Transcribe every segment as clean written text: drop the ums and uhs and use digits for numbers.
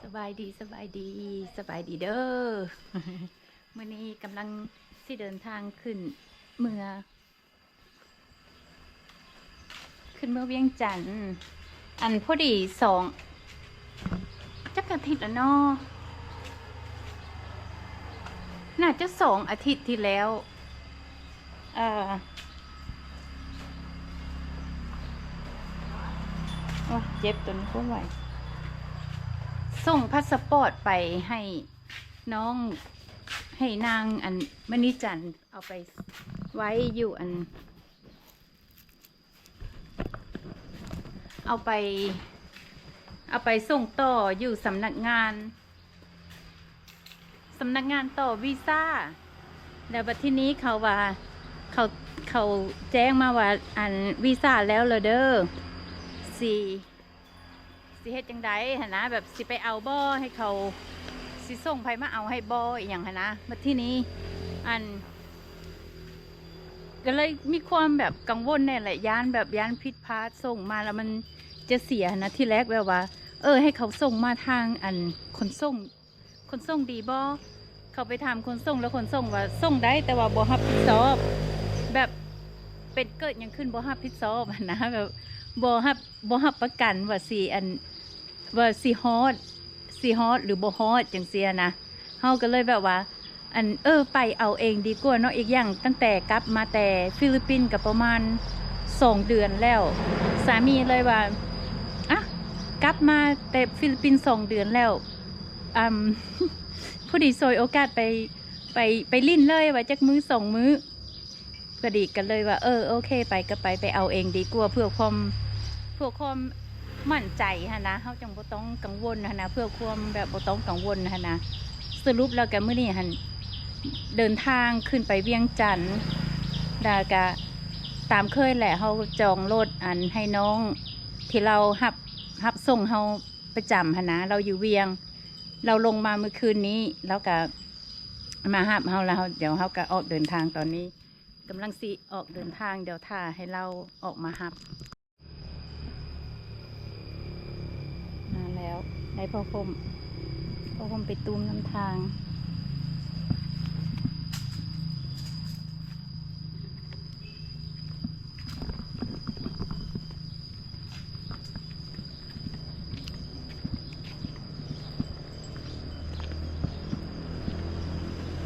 สบายดีสบายดีสบายดีเด้อ มื่อนี้กำลังสิเดินทางเมืองขึ้นเมืองเวียงจันทน์อันพอดีจักอาทิตย์ละเนาะน่าจะ2 อาทิตย์ที่แล้วเออโอ้เจ็บตัวนี้ก็ไหวส่งพาสปอร์ตไปให้น้องให้นางอันมณีจันทร์เอาไปไว้อยู่เอาไปส่งต่ออยู่สำนักงานต่อวีซ่าแล้วบัดทีนี้เขาว่าเขาแจ้งมาว่าวีซ่าแล้วเหรอเด้อสิเฮ็ดจังไดหั่นนะแบบสิไปเอาบ่ให้เขาสิส่งไผมาเอาให้บ่อีหยังหั่นนะบัดทีนี้ก็เลยมีความแบบกังวลแน่แหละย่านผิดพลาดส่งมาแล้วมันจะเสียนะที่แรกแบบว่าให้เขาส่งมาทางขนส่งดีบ่เขาไปถามขนส่งแล้วขนส่งว่าส่งได้แต่ว่าบ่รับผิดชอบแบบเป็นเกิดยังขึ้นบ่รับผิดชอบนะแบบบ่รับประกันว่าว่าสิฮอดหรือบ่ฮอดจังซี่นะเฮาก็เลยแบบว่าไปเอาเองดีกว่าเนาะอีกอย่างตั้งแต่กลับมาแต่ฟิลิปปินส์กับประมาณ2 เดือนแล้วสามีเลยว่ากลับมาแต่ฟิลิปปินส์2 เดือนแล้วพอดีซอยโอกาสไปลิ้นเลยว่าจักมื้อ2 มื้อก็ดีกันเลยว่าโอเคไปก็ไปเอาเองดีกว่าเพื่อความมั่นใจฮะนะเฮาจังบ่ต้องกังวลฮะนะเพื่อความแบบบ่ต้องกังวลฮะนะสรุปแล้วก็มื้อนี้หั่นเดินทางขึ้นไปเวียงจันทน์ดากะตามเคยแหละเฮาจองรถให้น้องที่เราหับส่งเฮาประจำหั่นนะเราอยู่เวียงเราลงมาเมื่อคืนนี้แล้วก็มาหับเฮาแล้วเดี๋ยวเฮาก็ออกเดินทางตอนนี้กำลังสิออกเดินทางเดี๋ยวท่าให้เราออกมาหับมาแล้วได้พ่อคมไปตูมน้ำทาง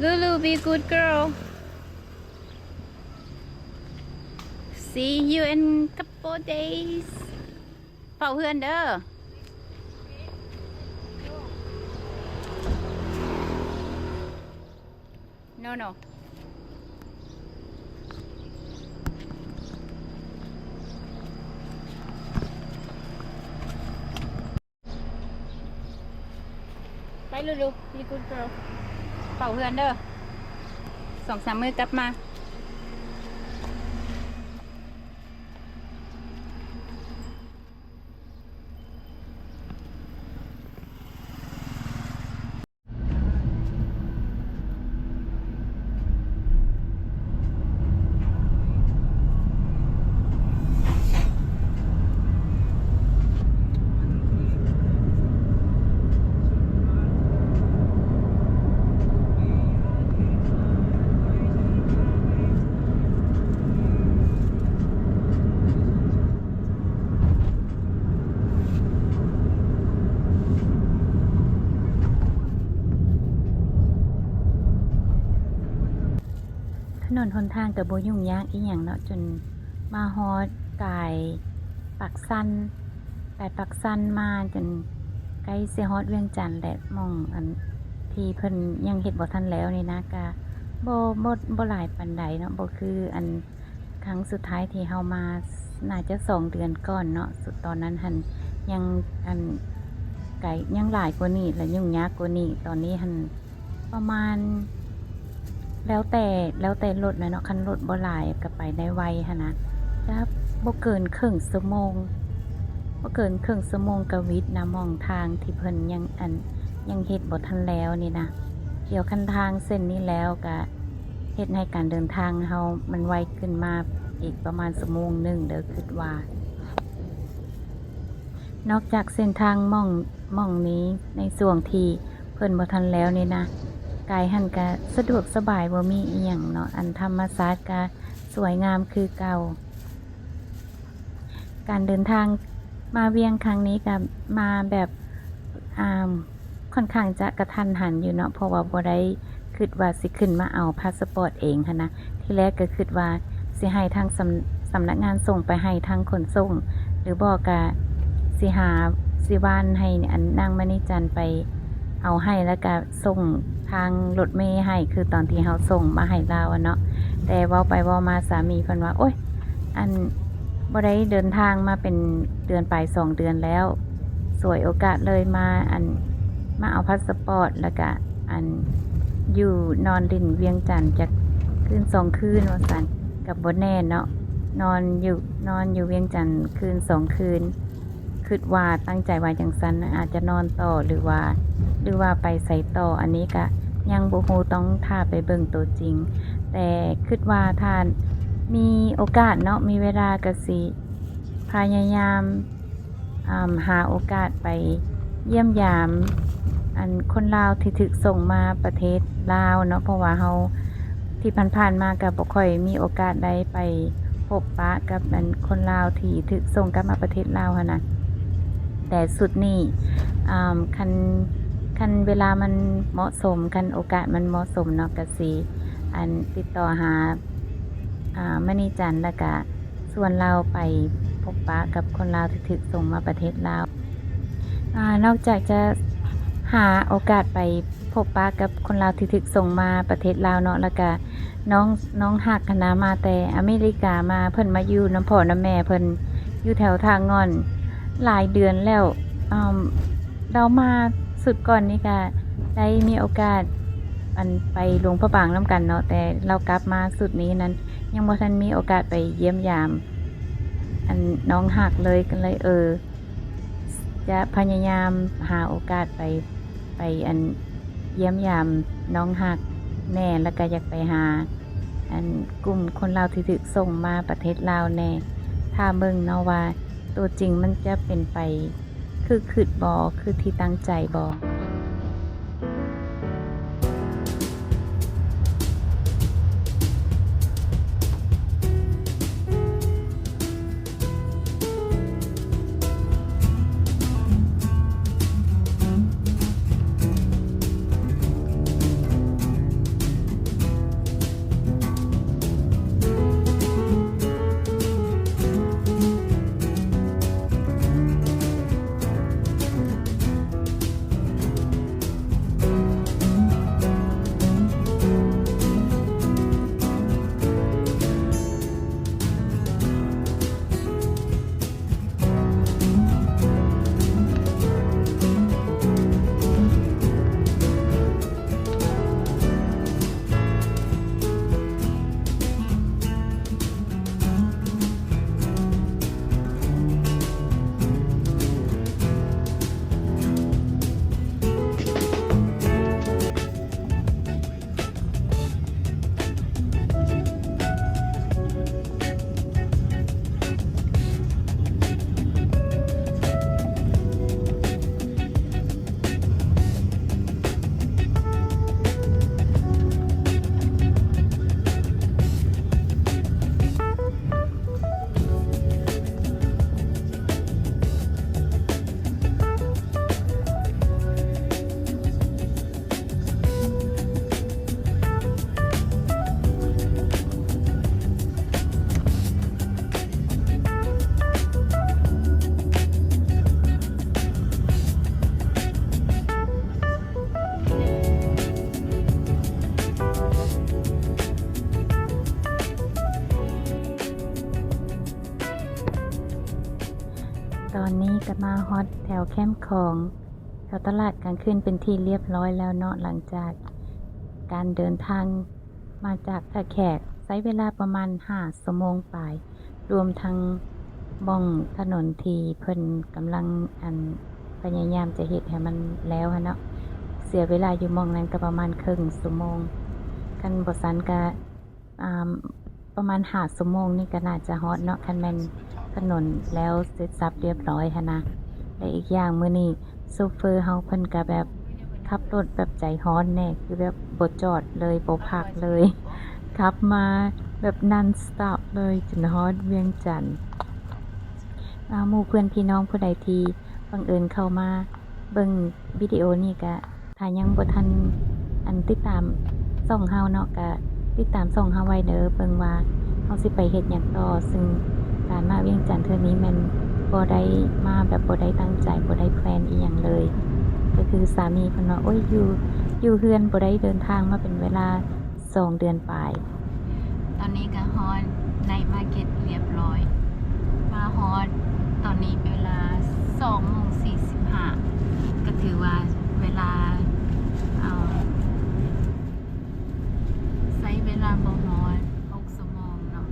Lulu, be good girl. See you in couple days. เฝ้าเพื่อนเด้อ No. ไปLulu, be good girl. เฝ้าเพื่อนเด้อ2-3 มื้อกลับมาถนนหนทางกับโบยุ่งยากอีหยังเนาะจนมาฮอดกายปักสันมาจนใกล้สิฮอดเวียงจันทน์และมองที่เพิ่นยังเฮ็ดบ่ทันแล้วนี่นะก็บ่หลายปานใดเนาะบ่คือครั้งสุดท้ายที่เฮามาน่าจะ2 เดือนก่อนเนาะสุดตอนนั้นหันยังไกลยังหลายกว่านี้และยุ่งยากกว่านี้ตอนนี้หันประมาณแล้วแต่รถนะเนาะคันรถบ่หลายก็ไปได้ไวหั่นนะถ้าบ่เกินครึ่งชั่วโมงก็วิทย์นะมองทางที่เพิ่นยังเฮ็ดบ่ทันแล้วนี่นะเกี่ยวคันทางเส้นนี้แล้วก็เฮ็ดให้การเดินทางเฮามันไวขึ้นมาอีกประมาณ1 ชั่วโมงเด้อคิดว่านอกจากเส้นทางมอง หม่องนี้ในส่วงที่เพิ่นบ่ทันแล้วนี่นะกายหันก็สะดวกสบายบ่มีอีหยังเนาะอันธรรมชาติก็สวยงามคือเก่าการเดินทางมาเวียงครั้งนี้ก็มาแบบค่อนข้างจะกระทันหันอยู่เนาะเพราะว่าบ่ได้คิดว่าสิขึ้นมาเอาพาสปอร์ตเองหั้นนะที่แรกก็คิดว่าสิให้ทางสำนักงานส่งไปให้ทางขนส่งหรือบ่ก็สิหาสิว่านให้อันนางมณีจันทร์ไปเอาให้แล้วก็ส่งทางรถเมล์ให้คือตอนที่เฮาส่งมาให้ลาวอะเนาะแต่เว้าไปเว้ามาสามีเพิ่นว่าโอ๊ยอันบ่ได้เดินทางมาเป็นเดือนไป2 เดือนแล้วสวยโอกาสเลยมาเอาพาสปอร์ตแล้วก็อยู่นอนดินเวียงจันทร์จากคืน2 คืนว่าซั่นกับบ่แน่เนาะนอนอยู่เวียงจันทร์คืน2 คืนคิดว่าตั้งใจว่าจังซั่นอาจจะนอนต่อหรือว่าไปใส่ต่ออันนี้ก็ยังบ่ฮู้ต้องท่าไปเบิ่งตัวจริงแต่คิดว่าถ้ามีโอกาสเนาะมีเวลาก็สิพยายามหาโอกาสไปเยี่ยมยามคนลาวที่ถูกส่งมาประเทศลาวเนาะเพราะว่าเฮาที่ผ่านๆมาก็บ่ค่อยมีโอกาสได้ไปพบปะกับคนลาวที่ถูกส่งกลับมาประเทศลาวหั่นน่ะแต่สุดนี้คันเวลามันเหมาะสมคันโอกาสมันเหมาะสมเนาะก็สิติดต่อหามณีจันทร์แล้วก็ส่วนเราไปพบปะกับคนลาวที่ถูกส่งมาประเทศลาวนอกจากจะหาโอกาสไปพบปะกับคนลาวที่ถูกส่งมาประเทศลาวเนาะแล้วก็น้องฮักคณะมาแต่อเมริกามาเพิ่นมาอยู่น้ำพ่อน้ำแม่เพิ่นอยู่แถวทางงอนหลายเดือนแล้วเรามาสุดก่อนนี่ก็ได้มีโอกาสไปหลวงพระบางนำกันเนาะแต่เรากลับมาสุดนี้นั้นยังบ่ทันมีโอกาสไปเยี่ยมยามน้องฮักเลยกันเลยจะพยายามหาโอกาสไปเยี่ยมยามน้องฮักแน่แล้วก็อยากไปหากลุ่มคนลาวที่ถูกส่งมาประเทศลาวแน่ถ้าเบิ่งเนาะว่าตัวจริงมันจะเป็นไปคือคิดบ่คือที่ตั้งใจบ่ตอนนี้ก็มาฮอตแถวแคมป์ของแถวตลาดกลางคืนเป็นที่เรียบร้อยแล้วเนาะหลังจากการเดินทางมาจากท่าแขกใช้เวลาประมาณ5 ชั่วโมงไปรวมทั้งบ้องถนนที่เพิ่นกำลังพยายามจะเฮ็ดให้มันแล้วเนาะเสียเวลาอยู่หม้องนั้นก็ประมาณครึ่งชั่วโมงคันบ่ซันก็ประมาณ5 ชั่วโมงนี่ก็น่าจะฮอตเนาะคันแม่นถนนแล้วเสร็จสับเรียบร้อยหั้นนะและอีกอย่างมื้อนี้ โซเฟอร์เฮาเพิ่นก็แบบขับรถแบบใจร้อนแน่คือแบบบ่จอดเลยบ่พักเลยขับมาแบบ non stop เลยจนฮอดเวียงจันทน์หมู่เพื่อนพี่น้องผู้ใดที่บังเอิญเข้ามาเบิ่งวิดีโอนี้ก็ถ้ายังบ่ทันติดตามช่องเฮาเนาะก็ติดตามช่องเฮาไว้เด้อเบิ่งว่าเฮาสิไปเฮ็ดหยังต่อซึ่งการมาเวียงจันทน์เทื่อนี้แม่นบ่ได้มาแบบบ่ได้ตั้งใจบ่ได้แพลนอีหยังเลย ก็คือสามีเพิ่นว่าโอ้ยอยู่เฮือนบ่ได้เดินทางมาเป็นเวลา2 เดือนปลายตอนนี้ก็ฮอดไนท์มาร์เก็ตเรียบร้อยมาฮอดตอนนี้เวลา2:45ก็ถือว่าเวลาใช้เวลาบ่ฮอด6 ชั่วโมงเนาะ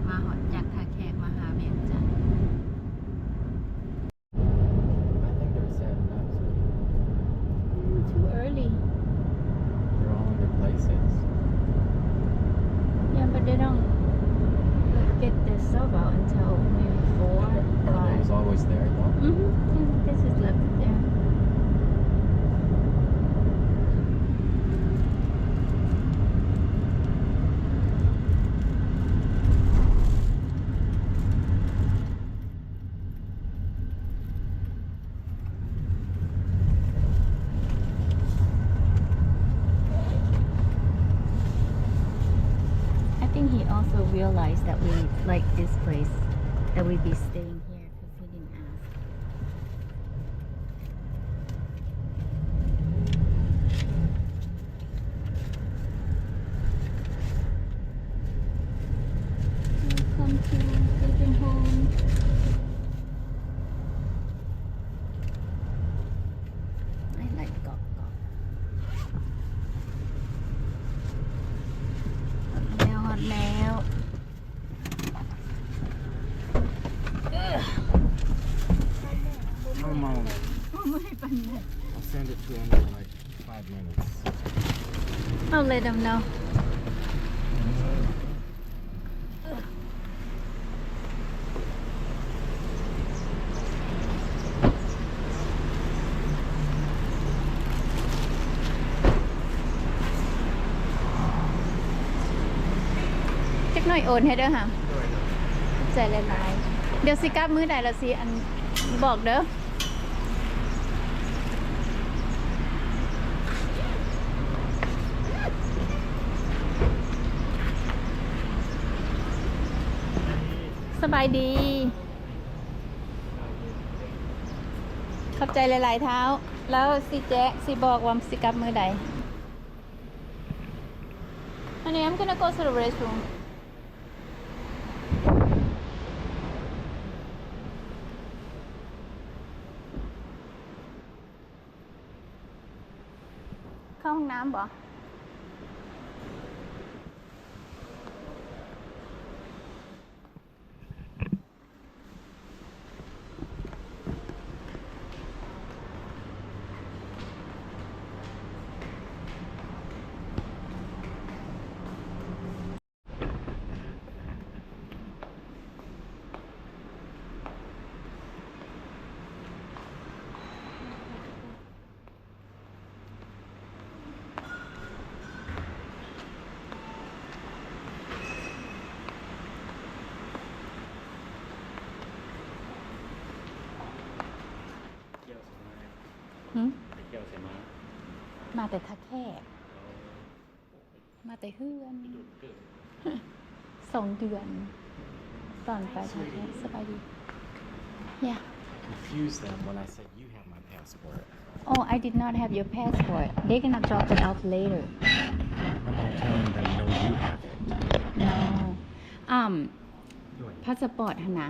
มาฮอดจากท่าแขกมาหาเวียงจันทน์ I think they're setting up soon. Too early. They're all in their places. Yeah, but they don't get their stuff out until maybe 4 Are those always there though? This is left there. I think he also realized that we like this place, that we'd be staying here because he didn't ask. Welcome to Living Home. I like Gok Gok. ฮอตแล้ว Come on. ไม่เป็นไร I'll send it to him in like 5 minutes. I'll let them know. Chắc nói ổn hết đó hả? Chạy lên lại. Điều xì cápมื้อใดละสิอันบอกเด้อ สบายดี ขอบใจหลายๆเท้า แล้วสิแจ๊ะสิบอกว่าสิกลับมื้อใด Honey, I'm gonna go to the restroom.เข้าห้องน้ำบ่ หืม ไปเที่ยวใช่ไหม มาแต่ท่าแค่ มาแต่เฮือน 2 เดือน ตอนไปท่าแค่สบายดี Yeah. Confuse them when I said you have my passport. Oh, I did not have your passport. They're gonna drop it off later. I'm telling them no, you have it. No. ด้วย พาสปอร์ตหนนะ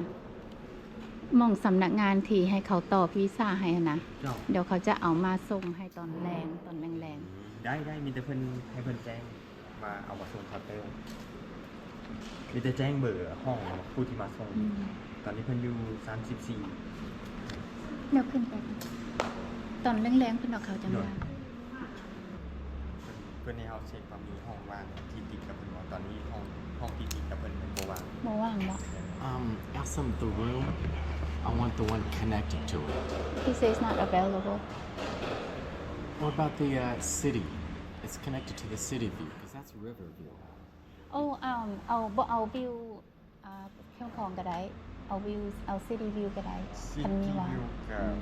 หมองสำนักงานที่ให้เขาต่อวีซ่าให้หนนะ เจ้า เดี๋ยวเขาจะเอามาส่งให้ตอนแรงตอนแรง ได้มีแต่เพิ่นให้เพิ่นแจ้งมาเอามาส่งเคาน์เตอร์มีแต่แจ้งเบอร์ห้องผู้ที่มาส่ง ๆอืม ตอนนี้เพิ่นอยู่34 เดี๋ยวขึ้นไป ตอนแรงๆเพิ่นเอาเขาจังว่า เพิ่นให้เฮาเช็คว่ามีห้องว่างที่ติดกับเพิ่นว่าตอนนี้ห้องที่ติดกับเพิ่นบ่ว่าง บ่ว่างบ่ Ask them the room I want the one connected to it. He says not available. What about the city? It's connected to the city view because that's Riverview. เอาวิวเครื่องของก็ได้เอาวิวเอา city view ก็ได้ ซิ คันนี้ ตี้ ว่า วิวกับ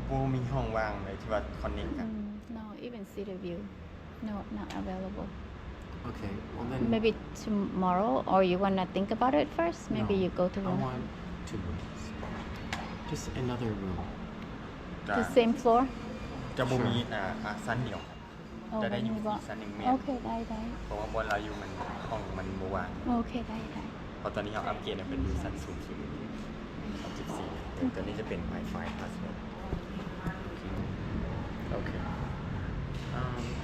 โบมีห้องว่างเลยที่ว่าคอนเนคกัน no even city view no not available Okay, well then maybe tomorrow or you wanna think about it first maybe no, you go to I room want 2 rooms. Just another room. จะ the same floor จะบ่มีซันเดียว โอ้ จะได้อยู่ ไม่มีบ่ อีกซันหนึ่งเมต โอ ร เคได้ เพราะว่าบนเราอยู่มันห้องมันบว่าง โอเคได้ เพราะตอนนี้เราอัปเกรดเป็นอยู่ชั้นสูงสุด34ตัวนี้จะเป็น Wi-Fi password Okay.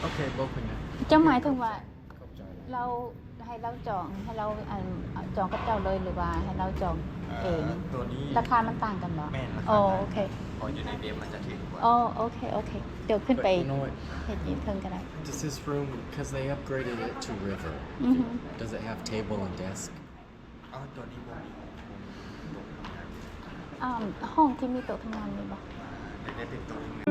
Okay, open it. เจ้าหมายถึงว่า เข้าใจแล้ว เราให้เราจองให้เราจองกับเจ้าเลยหรือว่าให้เราจองเอง ตัวนี้ ราคามันต่างกันเหรอ แม่นราคา อ๋อ ต่างกัน โอเค พออยู่ในเว็บมันจะถึงกว่า อ๋อโอเคเดี๋ยวขึ้นไป But you know what? เห็นยืนเพิ่งก็ได้ Does this room, because they upgraded it to river, does it have table and desk? ตัวนี้บ่มี ห้องที่มีโต๊ะทำงานมีบ่ ได้เป็นตัวนึง